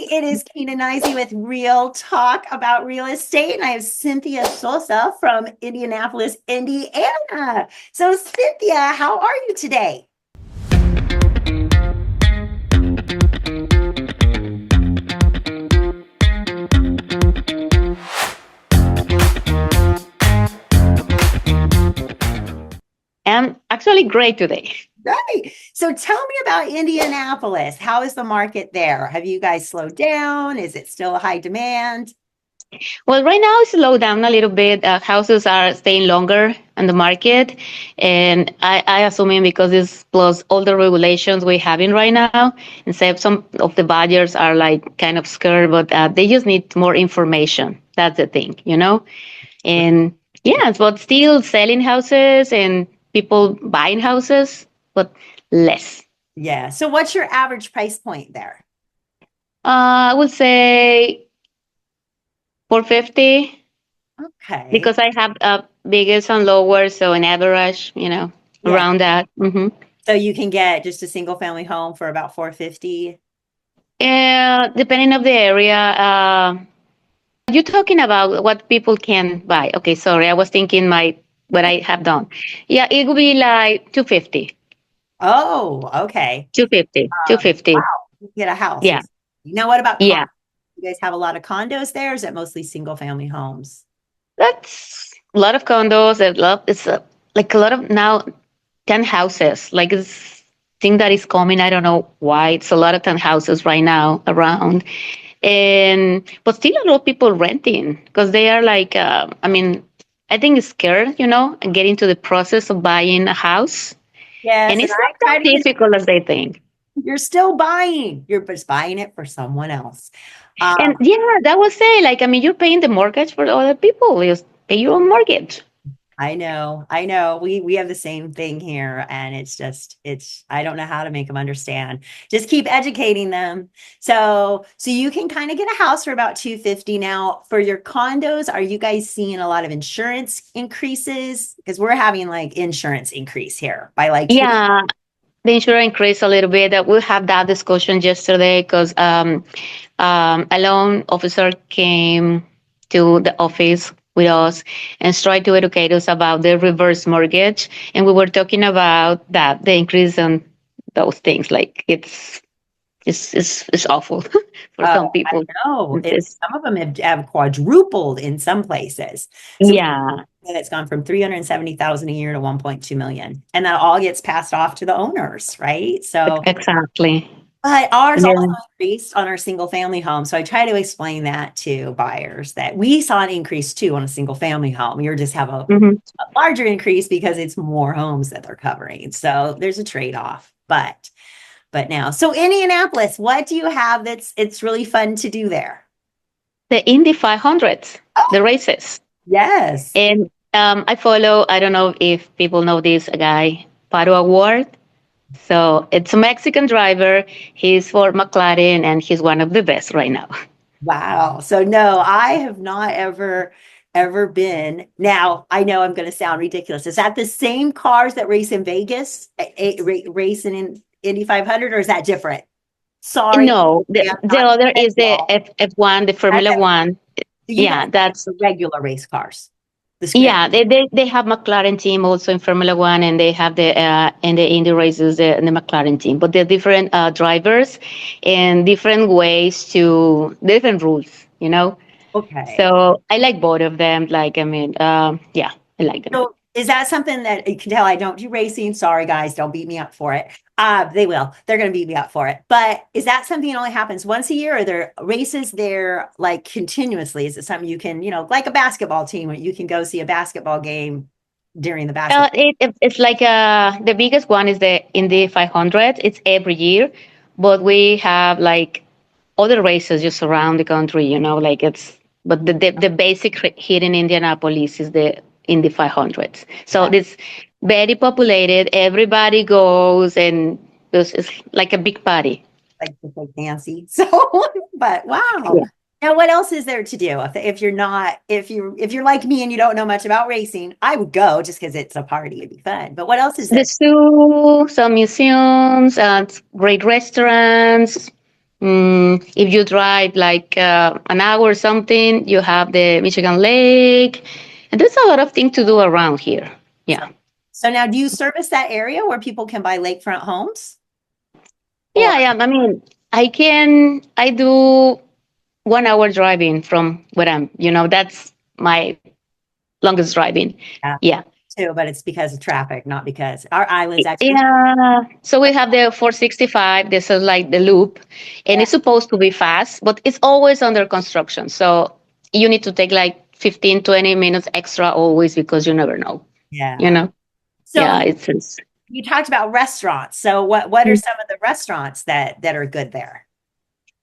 It is Kina Knisley with Real Talk about real estate, and I have Cynthia Sosa from Indianapolis, Indiana. So, Cynthia, how are you today? I'm actually great today. Right. So, tell me about Indianapolis. How is the market there? Have you guys slowed down? Is it still a high demand? Well, right now it's slowed down a little bit. Houses are staying longer on the market, and I assuming because it's plus all the regulations we're having right now, and some of the buyers are like kind of scared, but they just need more information. That's the thing, you know. And yes, but still selling houses and people buying houses, but less. Yeah. So, what's your average price point there? I would say 450. Okay. Because I have biggest and lower, so an average, Yeah. around that. So, you can get just a single family home for about 450. Depending of the area. You're talking about what people can buy. Okay, sorry, I was thinking what I have done. Yeah, it would be like 250. Oh, okay. 250. 250. Wow. You get a house. Yeah, Now, what about condos? yeah. You guys have a lot of condos there, or is it mostly single family homes? That's a lot of condos. It's like a lot of now 10 houses. Like this thing that is coming. I don't know why. It's a lot of 10 houses right now around. But still a lot of people renting because they are like, I think it's scared, and get into the process of buying a house. Yes, And and it's I not try that to difficult as they think. you're still buying. You're just buying it for someone else. And Um, yeah, that was say, like, you're paying the mortgage for other people. You just pay your own mortgage. I know, I know. We have the same thing here, and it's I don't know how to make them understand. Just keep educating them. So you can kind of get a house for about 250 now. For your condos, are you guys seeing a lot of insurance increases? Because we're having like insurance increase here by like 20. Yeah, the insurance increased a little bit. We had that discussion yesterday because a loan officer came to the office with us and tried to educate us about the reverse mortgage. And we were talking about that, the increase on those things. Like it's awful for Oh, some I people. know. It's, Some of them have quadrupled in some places. So yeah, it's gone from 370,000 a year to 1.2 million. And that all gets passed off to the owners, right? So, exactly. but ours Yeah. also increased on our single family home. So I try to explain that to buyers that we saw an increase too on a single family home. You just have Mhm. a larger increase because it's more homes that they're covering. So there's a trade-off. But now, so Indianapolis, what do you have it's really fun to do there? The Indy 500s, the Oh, races. yes. And I follow, I don't know if people know this guy, Paro Award. So it's a Mexican driver. He's for McLaren and he's one of the best right now. Wow. So no, I have not ever been. Now, I know I'm going to sound ridiculous. Is that the same cars that race in Vegas, racing in Indy 500, or is that different? Sorry. No, I'm the not other is the technical. F1, the That's Formula One. you guys Yeah, have that's the regular race cars, the sprint. yeah. They have McLaren team also in Formula One, and they have the in the Indy races the McLaren team. But they're different drivers and different ways to different rules. Okay. So I like both of them. Like yeah, I like them. So is that something that you can tell I don't do racing? Sorry, guys, don't beat me up for it. They will. They're going to beat me up for it. But is that something that only happens once a year? Or are there races there like continuously? Is it something you can, like a basketball team where you can go see a basketball game during the basketball? It's like the biggest one is the Indy 500. It's every year, but we have like other races just around the country. Like the basic hit in Indianapolis is the Indy 500. So it's very populated. Everybody goes, and it's like a big party. Like Nancy. So, but wow. Yeah. Now, what else is there to do if you're not if you're like me and you don't know much about racing? I would go just because it's a party, it'd be fun. But what else is The there? zoo, some museums, and great restaurants. If you drive like an hour or something, you have the Michigan Lake, and there's a lot of things to do around here. So, Yeah, so now do you service that area where people can buy lakefront homes? Or yeah, yeah. I mean, I do 1 hour driving from where I'm. That's my longest driving. yeah, Yeah. too, but it's because of traffic, not because our island's actually Yeah. So we have the 465. This is like the loop, and yeah, it's supposed to be fast, but it's always under construction. So you need to take like 15, 20 minutes extra always because you never know. You yeah. know? So Yeah, it's you talked about restaurants. So what are some of the restaurants that are good there?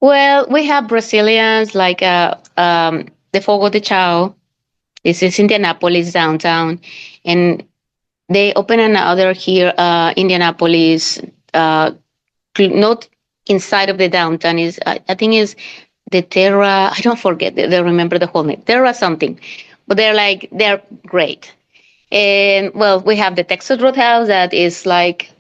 well, we have Brazilians like the Fogo de Chao. This is Indianapolis downtown, and they open another here, Indianapolis, not inside of the downtown. Is I think is the Terra. I don't forget. They remember the whole name. Terra something, but they're great. And well, we have the Texas Roadhouse that is like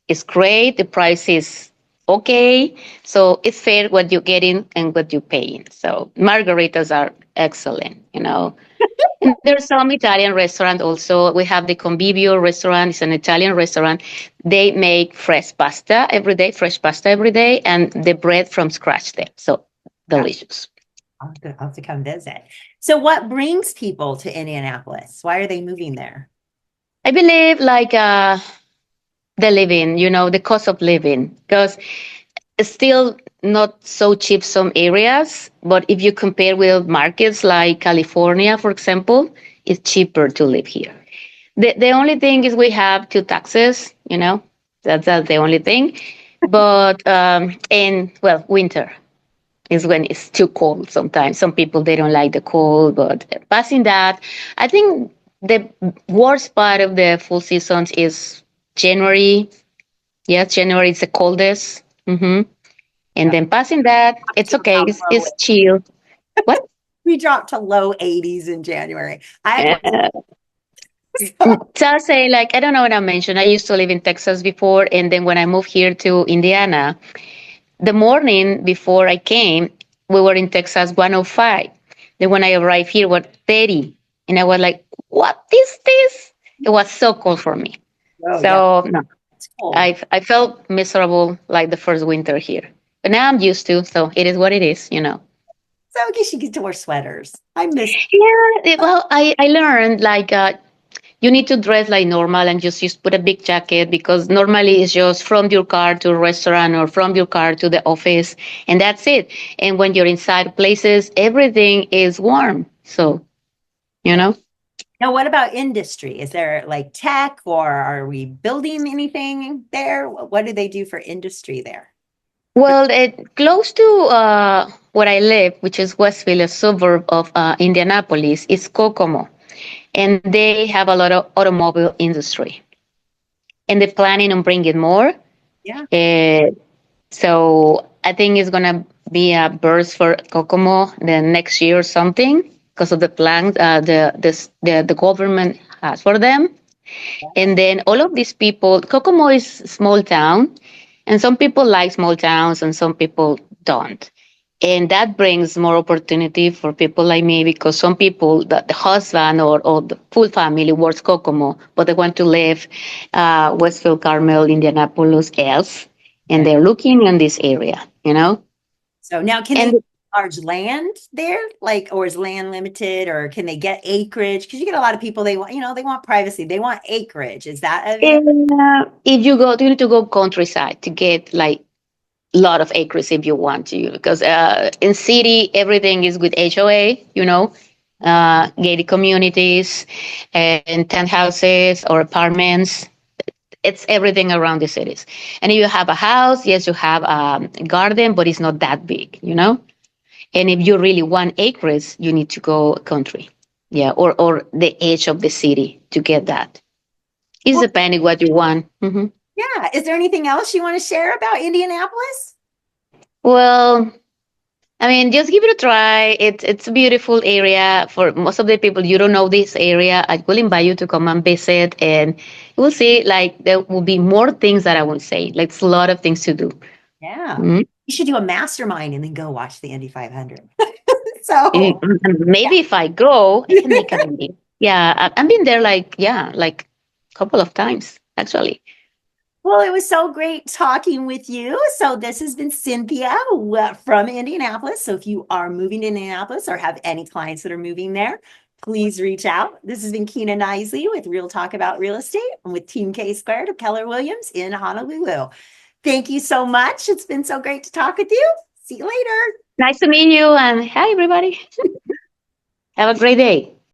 it's great. The price is okay. So it's fair what you're getting and what you're paying. So margaritas are excellent. And there's some Italian restaurant also. We have the Convivio restaurant. It's an Italian restaurant. They make fresh pasta every day, and the bread from scratch there. So Yeah, delicious. I'll have to come visit. So what brings people to Indianapolis? Why are they moving there? I believe like the living, the cost of living, because it's still not so cheap some areas, but if you compare with markets like California, for example, it's cheaper to live here. The only thing is we have two taxes. That's the only thing. But in well, winter is when it's too cold sometimes. Some people they don't like the cold, but passing that, I think the worst part of the full seasons is January. Yes, January is the coldest. And Yeah. then passing that, it's To okay. about low It's chill. What? We dropped to low 80s in January. I have Uh, so, so I'll say, like, I don't know what I mentioned. I used to live in Texas before. And then when I moved here to Indiana, the morning before I came, we were in Texas 105. Then when I arrived here, was 30. And I was like, what is this? It was so cold for me. oh yeah, So, no, it's cold. I felt miserable like the first winter here. But now I'm used to, so it is what it is. So I guess you get to wear sweaters. I miss Yeah, well, I learned like you need to dress like normal and just put a big jacket because normally it's just from your car to a restaurant or from your car to the office and that's it. And when you're inside places, everything is warm. So, you yeah. know. Now, what about industry? Is there like tech or are we building anything there? What do they do for industry there? Well, close to where I live, which is Westville, a suburb of Indianapolis, is Kokomo, and they have a lot of automobile industry, and they're planning on bringing more. Yeah. Uh, So I think it's gonna be a burst for Kokomo the next year or something because of the plans the government has for them. And then all of these people, Kokomo is a small town, and some people like small towns and some people don't. And that brings more opportunity for people like me because some people, the husband or the full family works Kokomo, but they want to live Westfield, Carmel, Indianapolis, else, and Okay. they're looking in this area. So now can they And large land there? Like, or is land limited or can they get acreage? Because you get a lot of people, they want, they want privacy. They want acreage. Is that available? if you need to go countryside to get like lot of acres if you want to because in city everything is with HOA, gated communities and townhouses or apartments. It's everything around the cities. And if you have a house, yes, you have a garden, but it's not that big. And if you really want acres, you need to go country, yeah, or the edge of the city to get that. It's Well, depending what you want. yeah. Is there anything else you want to share about Indianapolis? Well, I mean, just give it a try. It's a beautiful area for most of the people. You don't know this area. I will invite you to come and visit, and you will see like there will be more things that I won't say. Like it's a lot of things to do. Yeah. Mhm. You should do a mastermind and then go watch the Indy 500. So Maybe if I go, I can make a video. Yeah, I've been there like, yeah, like a couple of times actually. well, it was so great talking with you. So this has been Cynthia from Indianapolis. So if you are moving to Indianapolis or have any clients that are moving there, please reach out. This has been Kina Knisley with Real Talk About Real Estate and with Team K Squared of Keller Williams in Honolulu. Thank you so much. It's been so great to talk with you. See you later. Nice to meet you, and hi everybody. Have a great day.